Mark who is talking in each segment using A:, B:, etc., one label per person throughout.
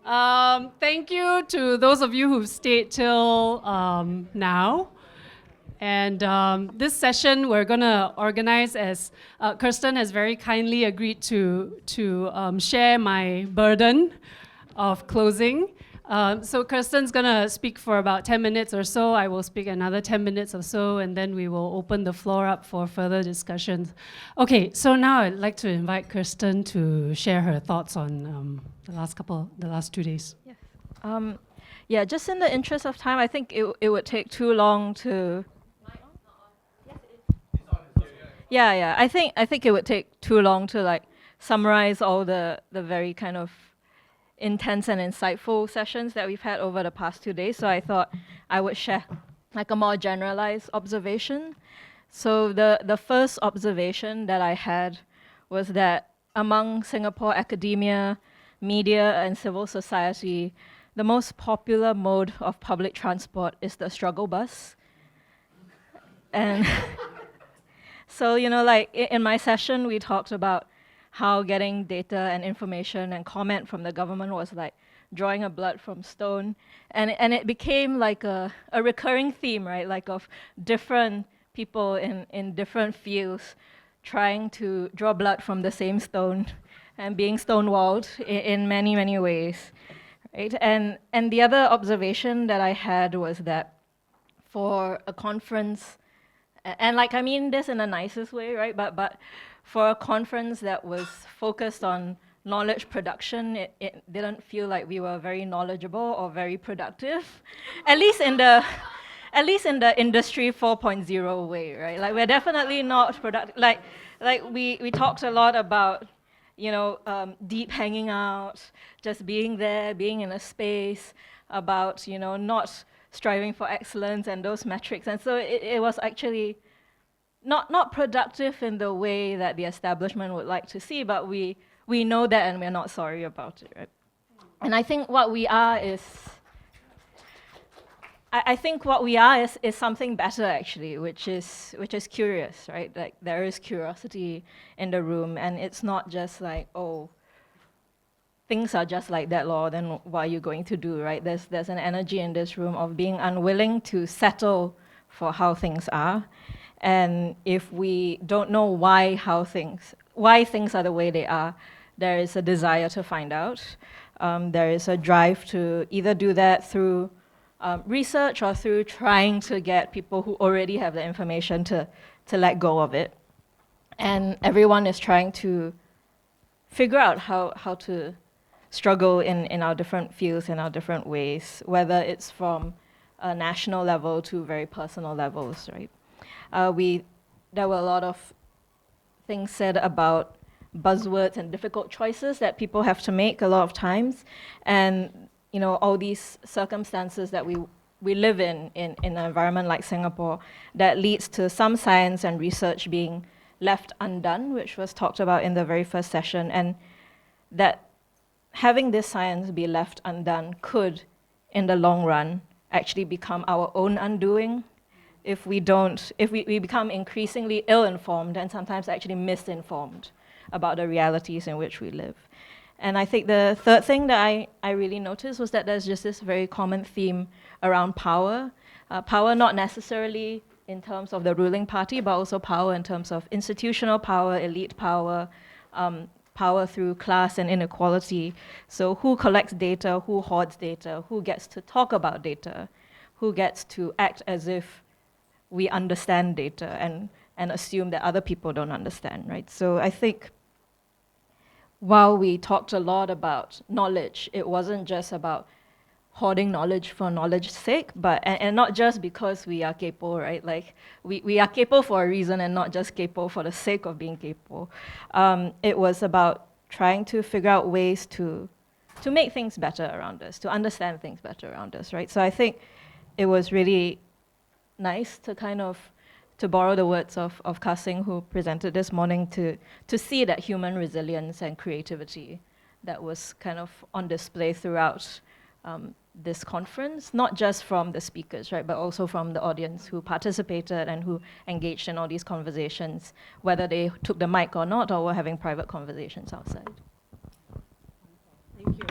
A: Thank you to those of you who've stayed till now. And this session we're going to organize as Kirsten has very kindly agreed to share my burden of closing. So Kirsten's going to speak for about 10 minutes or so. I will speak another 10 minutes or so, and then we will open the floor up for further discussions. Okay, so now I'd like to invite Kirsten to share her thoughts on the last 2 days.
B: Yes. Yeah, just in the interest of time, I think it would take too long to. Yeah. I think it would take too long to like summarize all the very kind of intense and insightful sessions that we've had over the past 2 days. So I thought I would share like a more generalized observation. So the first observation that I had was that among Singapore academia, media, and civil society, the most popular mode of public transport is the struggle bus. And so, like in my session, we talked about how getting data and information and comment from the government was like drawing a blood from stone. And it became like a recurring theme, right? Like of different people in different fields trying to draw blood from the same stone and being stonewalled in many, many ways, right? And the other observation that I had was that for a conference, and like I mean this in the nicest way, right? But for a conference that was focused on knowledge production, it didn't feel like we were very knowledgeable or very productive, at least in the industry 4.0 way, right? Like we're definitely not productive. Like we talked a lot about deep hanging out, just being there, being in a space, about not striving for excellence and those metrics. And so it was actually not productive in the way that the establishment would like to see, but we know that and we're not sorry about it, right? And I think what we are is something better actually, which is curious, right? Like there is curiosity in the room, and it's not just like, oh, things are just like that, law, then what are you going to do, right? There's an energy in this room of being unwilling to settle for how things are. And if we don't know why things are the way they are, there is a desire to find out. There is a drive to either do that through research or through trying to get people who already have the information to let go of it. And everyone is trying to figure out how to struggle in our different fields, in our different ways, whether it's from a national level to very personal levels, right? There were a lot of things said about buzzwords and difficult choices that people have to make a lot of times, and all these circumstances that we live in an environment like Singapore that leads to some science and research being left undone, which was talked about in the very first session, and that having this science be left undone could, in the long run, actually become our own undoing if we become increasingly ill-informed and sometimes actually misinformed about the realities in which we live. And I think the third thing that I really noticed was that there's just this very common theme around power. Power not necessarily in terms of the ruling party, but also power in terms of institutional power, elite power, power through class and inequality. So who collects data, who hoards data, who gets to talk about data, who gets to act as if we understand data and assume that other people don't understand, right? So I think while we talked a lot about knowledge, it wasn't just about hoarding knowledge for knowledge's sake, and not just because we are capable, right? Like we are capable for a reason and not just capable for the sake of being capable. It was about trying to figure out ways to make things better around us, to understand things better around us, right? So I think it was really nice to to borrow the words of Ka Sing, who presented this morning, to see that human resilience and creativity that was kind of on display throughout this conference, not just from the speakers, right, but also from the audience who participated and who engaged in all these conversations, whether they took the mic or not, or were having private conversations outside.
A: Thank you.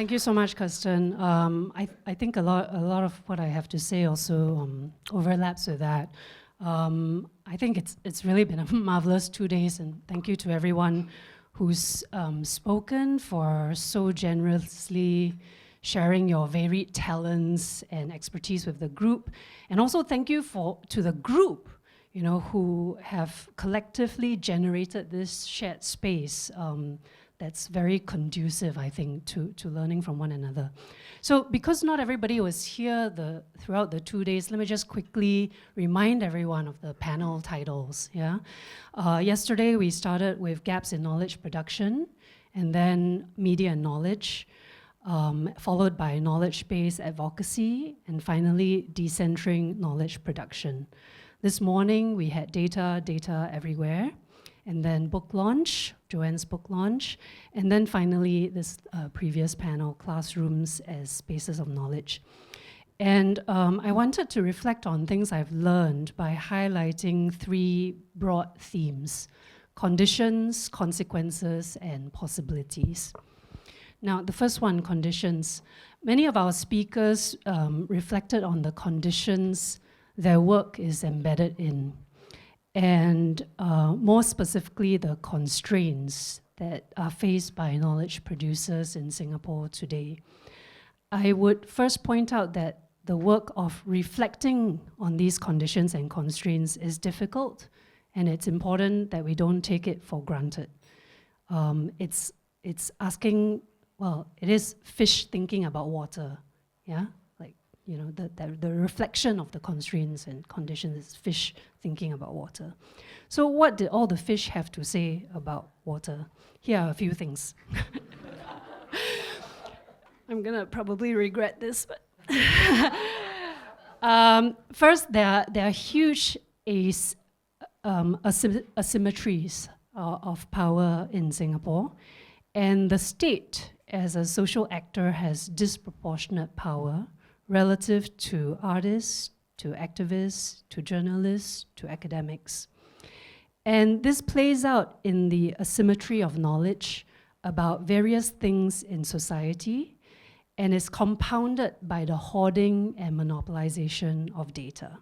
A: Thank you so much, Kirsten. I think a lot of what I have to say also overlaps with that. I think it's really been a marvelous 2 days, and thank you to everyone who's spoken for so generously sharing your varied talents and expertise with the group. And also thank you to the group, who have collectively generated this shared space that's very conducive, I think, to learning from one another. So because not everybody was here throughout the 2 days, let me just quickly remind everyone of the panel titles. Yesterday we started with Gaps in Knowledge Production, and then Media and Knowledge, followed by Knowledge-Based Advocacy, and finally Decentering Knowledge Production. This morning we had Data Everywhere, and then book launch, Joanne's book launch, and then finally this previous panel, Classrooms as Spaces of Knowledge. And I wanted to reflect on things I've learned by highlighting 3 broad themes: conditions, consequences, and possibilities. Now, the first one, conditions. Many of our speakers reflected on the conditions their work is embedded in, and more specifically, the constraints that are faced by knowledge producers in Singapore today. I would first point out that the work of reflecting on these conditions and constraints is difficult, and it's important that we don't take it for granted. It's asking, well, it is fish thinking about water, yeah? The reflection of the constraints and conditions is fish thinking about water. So what did all the fish have to say about water? Here are a few things. I'm gonna probably regret this, but first, there are huge asymmetries of power in Singapore, and the state as a social actor has disproportionate power relative to artists, to activists, to journalists, to academics. And this plays out in the asymmetry of knowledge about various things in society, and is compounded by the hoarding and monopolization of data.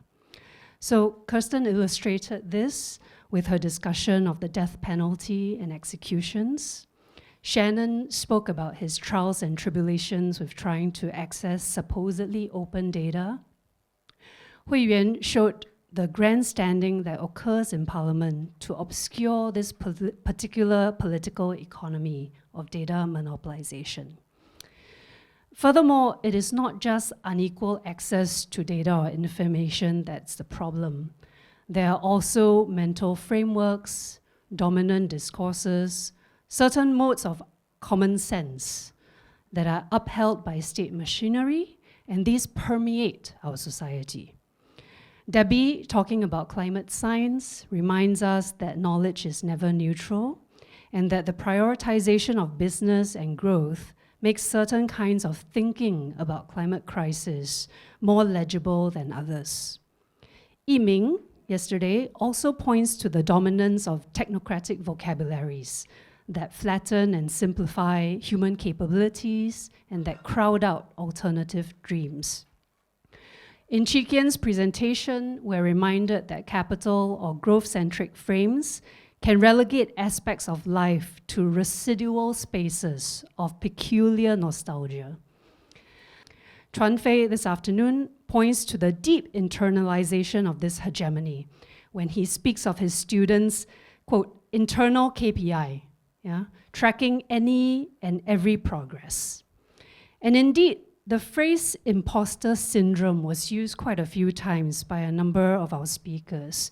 A: So Kirsten illustrated this with her discussion of the death penalty and executions. Shannon spoke about his trials and tribulations with trying to access supposedly open data. Hui Yuan showed the grandstanding that occurs in Parliament to obscure this particular political economy of data monopolization. Furthermore, it is not just unequal access to data or information that's the problem. There are also mental frameworks, dominant discourses, certain modes of common sense that are upheld by state machinery, and these permeate our society. Debbie, talking about climate science, reminds us that knowledge is never neutral, and that the prioritization of business and growth makes certain kinds of thinking about climate crisis more legible than others. Yiming, yesterday, also points to the dominance of technocratic vocabularies that flatten and simplify human capabilities and that crowd out alternative dreams. In Chee Kien's presentation, we're reminded that capital or growth-centric frames can relegate aspects of life to residual spaces of peculiar nostalgia. Chuan Fei this afternoon points to the deep internalization of this hegemony when he speaks of his students' quote, internal KPI, tracking any and every progress. And indeed, the phrase imposter syndrome was used quite a few times by a number of our speakers,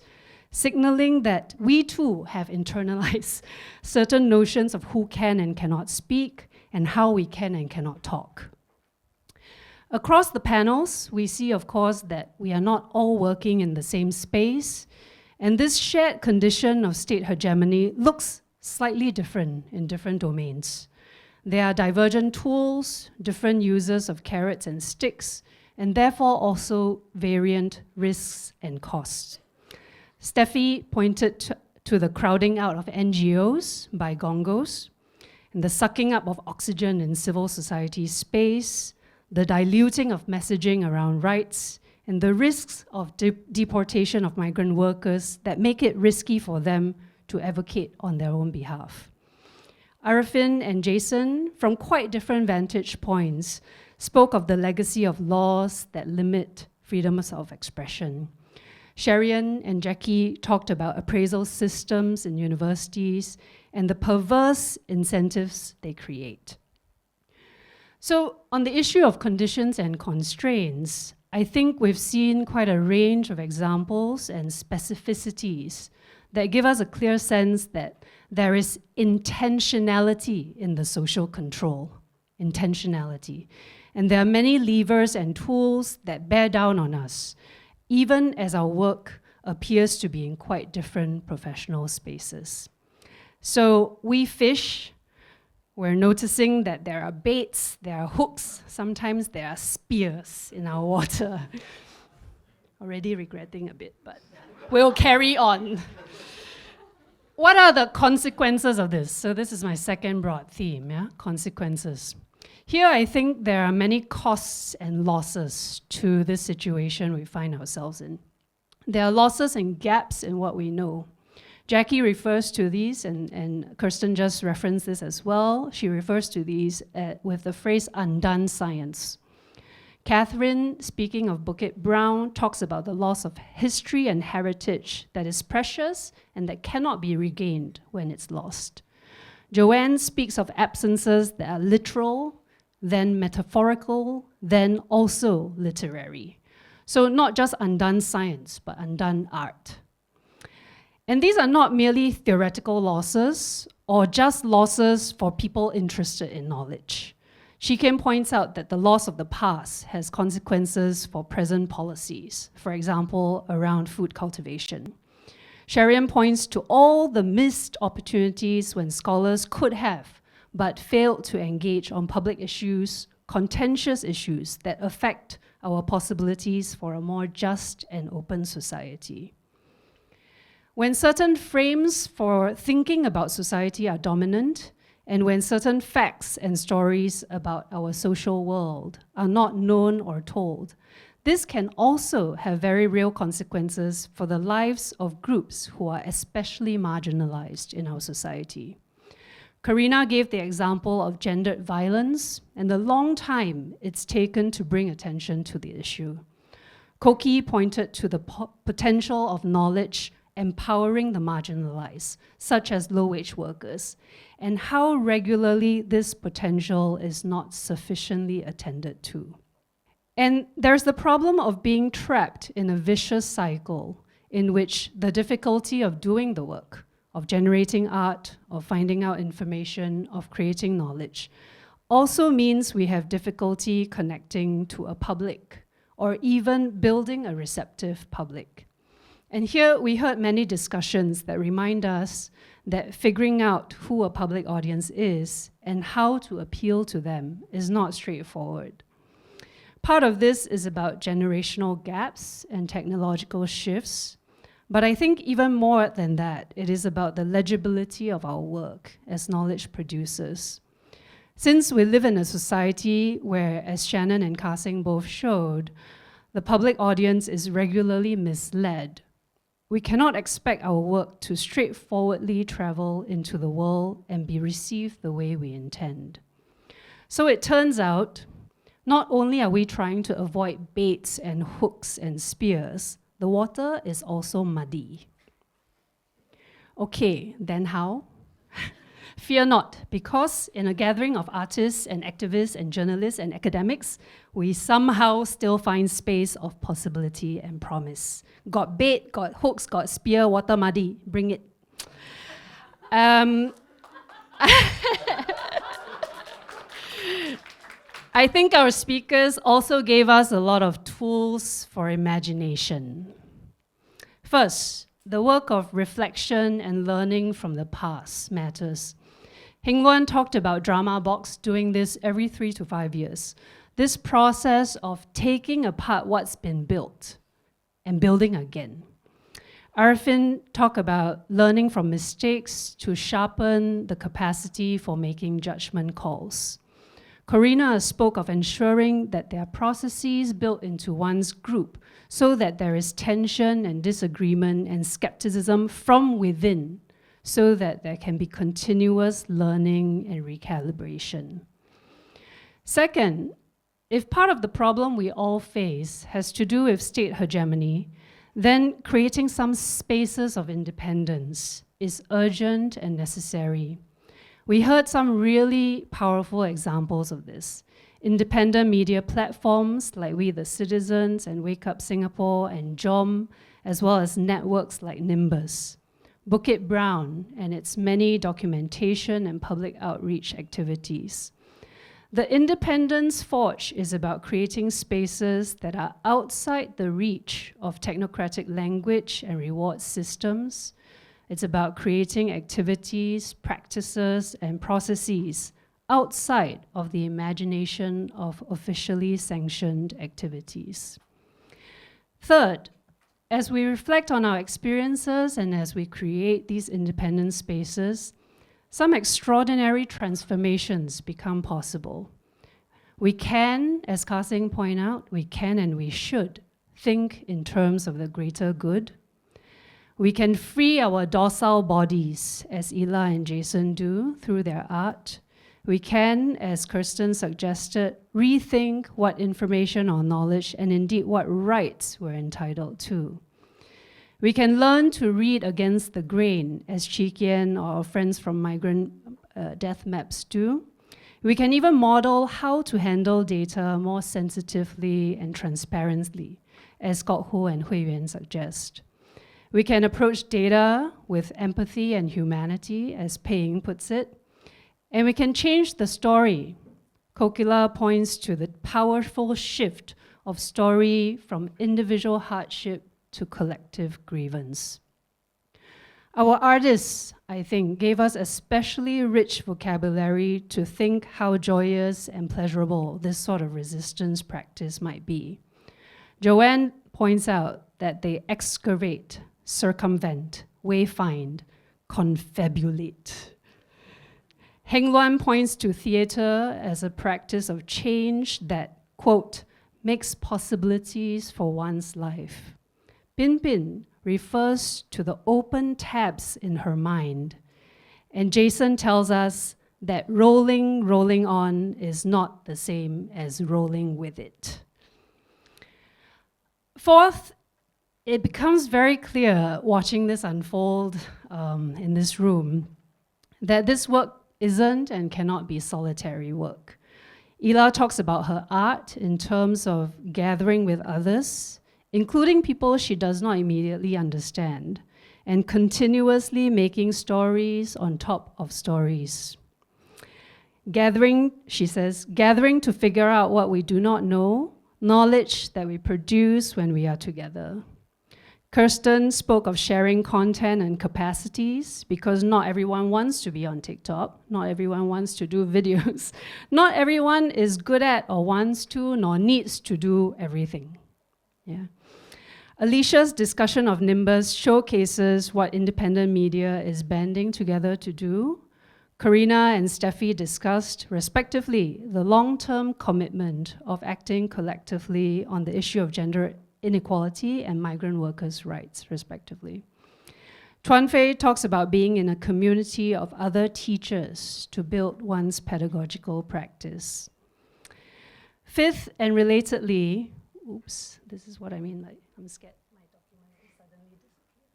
A: signaling that we too have internalized certain notions of who can and cannot speak and how we can and cannot talk. Across the panels, we see, of course, that we are not all working in the same space, and this shared condition of state hegemony looks slightly different in different domains. There are divergent tools, different users of carrots and sticks, and therefore also variant risks and costs. Steffi pointed to the crowding out of NGOs by gongos. and the sucking up of oxygen in civil society space, the diluting of messaging around rights, and the risks of deportation of migrant workers that make it risky for them to advocate on their own behalf. Arifin and Jason, from quite different vantage points, spoke of the legacy of laws that limit freedoms of expression. Sherian and Jackie talked about appraisal systems in universities and the perverse incentives they create. So on the issue of conditions and constraints, I think we've seen quite a range of examples and specificities that give us a clear sense that there is intentionality in the social control, intentionality. And there are many levers and tools that bear down on us, even as our work appears to be in quite different professional spaces. So we fish, we're noticing that there are baits, there are hooks, sometimes there are spears in our water. Already regretting a bit, but we'll carry on. What are the consequences of this? So this is my second broad theme, consequences. Here I think there are many costs and losses to this situation we find ourselves in. There are losses and gaps in what we know. Jackie refers to these, and Kirsten just referenced this as well. She refers to these with the phrase undone science. Catherine, speaking of Bukit Brown, talks about the loss of history and heritage that is precious and that cannot be regained when it's lost. Joanne speaks of absences that are literal, then metaphorical, then also literary. So not just undone science, but undone art. And these are not merely theoretical losses or just losses for people interested in knowledge. Shiken points out that the loss of the past has consequences for present policies, for example, around food cultivation. Sherian points to all the missed opportunities when scholars could have, but failed to engage on public issues, contentious issues that affect our possibilities for a more just and open society. When certain frames for thinking about society are dominant, and when certain facts and stories about our social world are not known or told, this can also have very real consequences for the lives of groups who are especially marginalized in our society. Karina gave the example of gendered violence and the long time it's taken to bring attention to the issue. Koki pointed to the potential of knowledge empowering the marginalized, such as low-wage workers, and how regularly this potential is not sufficiently attended to. And there's the problem of being trapped in a vicious cycle in which the difficulty of doing the work, of generating art, of finding out information, of creating knowledge, also means we have difficulty connecting to a public or even building a receptive public. And here we heard many discussions that remind us that figuring out who a public audience is and how to appeal to them is not straightforward. Part of this is about generational gaps and technological shifts, but I think even more than that, it is about the legibility of our work as knowledge producers. Since we live in a society where, as Shannon and Ka-Sing both showed, the public audience is regularly misled, we cannot expect our work to straightforwardly travel into the world and be received the way we intend. So it turns out, not only are we trying to avoid baits and hooks and spears, the water is also muddy. Okay, then how? Fear not, because in a gathering of artists and activists and journalists and academics, we somehow still find space of possibility and promise. Got bait, got hooks, got spear, water muddy, bring it. I think our speakers also gave us a lot of tools for imagination. First, the work of reflection and learning from the past matters. Hing-Wen talked about Drama Box doing this every 3 to 5 years. This process of taking apart what's been built and building again. Arifin talked about learning from mistakes to sharpen the capacity for making judgment calls. Corina spoke of ensuring that there are processes built into one's group so that there is tension and disagreement and skepticism from within, so that there can be continuous learning and recalibration. Second, if part of the problem we all face has to do with state hegemony, then creating some spaces of independence is urgent and necessary. We heard some really powerful examples of this. Independent media platforms like We the Citizens and Wake Up Singapore and JOM, as well as networks like Nimbus. Bukit Brown and its many documentation and public outreach activities. The Independence Forge is about creating spaces that are outside the reach of technocratic language and reward systems. It's about creating activities, practices, and processes outside of the imagination of officially sanctioned activities. Third, as we reflect on our experiences and as we create these independent spaces, some extraordinary transformations become possible. We can, as Ka-Seng point out, we can and we should think in terms of the greater good. We can free our docile bodies, as Ila and Jason do, through their art. We can, as Kirsten suggested, rethink what information or knowledge and indeed what rights we're entitled to. We can learn to read against the grain, as Chik Yen or our friends from Migrant Death Maps do. We can even model how to handle data more sensitively and transparently, as Kok Ho and Hui Yuan suggest. We can approach data with empathy and humanity, as Pei Ying puts it, and we can change the story. Kokila points to the powerful shift of story from individual hardship to collective grievance. Our artists, I think, gave us especially rich vocabulary to think how joyous and pleasurable this sort of resistance practice might be. Joanne points out that they excavate, circumvent, wayfind, confabulate. Heng Luan points to theater as a practice of change that, quote, makes possibilities for one's life. Bin Bin refers to the open tabs in her mind. And Jason tells us that rolling on is not the same as rolling with it. Fourth, it becomes very clear watching this unfold in this room that this work isn't and cannot be solitary work. Ila talks about her art in terms of gathering with others, including people she does not immediately understand, and continuously making stories on top of stories. Gathering, she says, gathering to figure out what we do not know, knowledge that we produce when we are together. Kirsten spoke of sharing content and capacities because not everyone wants to be on TikTok, not everyone wants to do videos, not everyone is good at or wants to nor needs to do everything. Yeah. Alicia's discussion of Nimbus showcases what independent media is banding together to do. Corina and Steffi discussed, respectively, the long-term commitment of acting collectively on the issue of gender inequality and migrant workers' rights, respectively. Tuan Fei talks about being in a community of other teachers to build one's pedagogical practice. Fifth, and relatedly, oops, this is what I mean, like, I'm scared my document will suddenly disappear.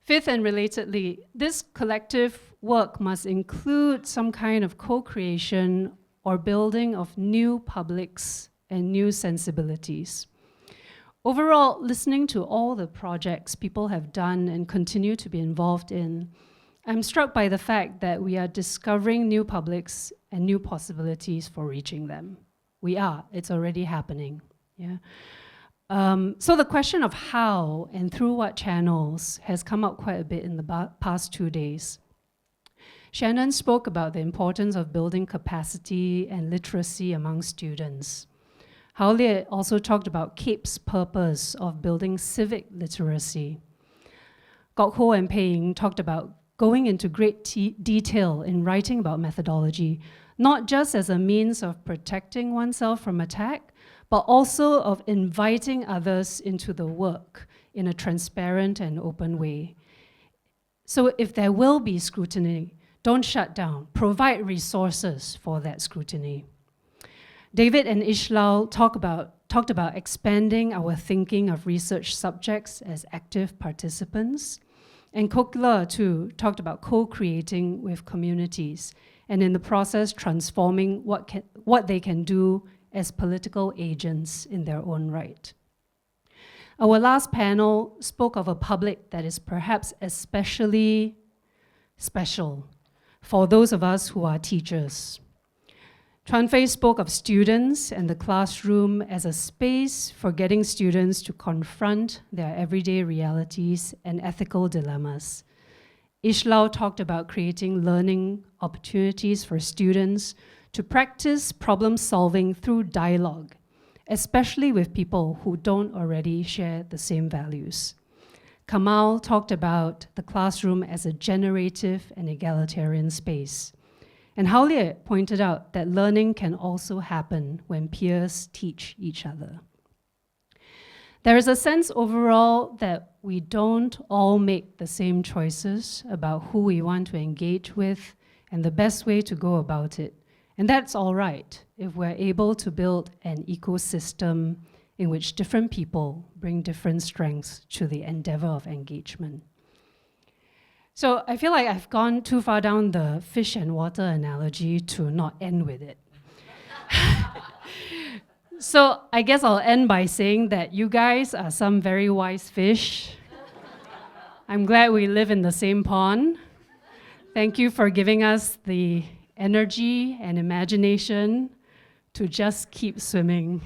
A: Fifth, and relatedly, this collective work must include some kind of co-creation or building of new publics and new sensibilities. Overall, listening to all the projects people have done and continue to be involved in, I'm struck by the fact that we are discovering new publics and new possibilities for reaching them. We are, it's already happening. Yeah. So the question of how and through what channels has come up quite a bit in the past 2 days. Shannon spoke about the importance of building capacity and literacy among students. Hao also talked about CAPE's purpose of building civic literacy. Gok Ho and Pei Ying talked about going into great detail in writing about methodology, not just as a means of protecting oneself from attack, but also of inviting others into the work in a transparent and open way. So if there will be scrutiny, don't shut down. Provide resources for that scrutiny. David and Ishlal talked about expanding our thinking of research subjects as active participants. And Kokla, too, talked about co-creating with communities and in the process transforming what they can do as political agents in their own right. Our last panel spoke of a public that is perhaps especially special for those of us who are teachers. Chuan Fei spoke of students and the classroom as a space for getting students to confront their everyday realities and ethical dilemmas. Ishlao talked about creating learning opportunities for students to practice problem solving through dialogue, especially with people who don't already share the same values. Kamal talked about the classroom as a generative and egalitarian space. And Hao Lie pointed out that learning can also happen when peers teach each other. There is a sense overall that we don't all make the same choices about who we want to engage with and the best way to go about it. And that's all right if we're able to build an ecosystem in which different people bring different strengths to the endeavor of engagement. So I feel like I've gone too far down the fish and water analogy to not end with it. So I guess I'll end by saying that you guys are some very wise fish. I'm glad we live in the same pond. Thank you for giving us the energy and imagination to just keep swimming.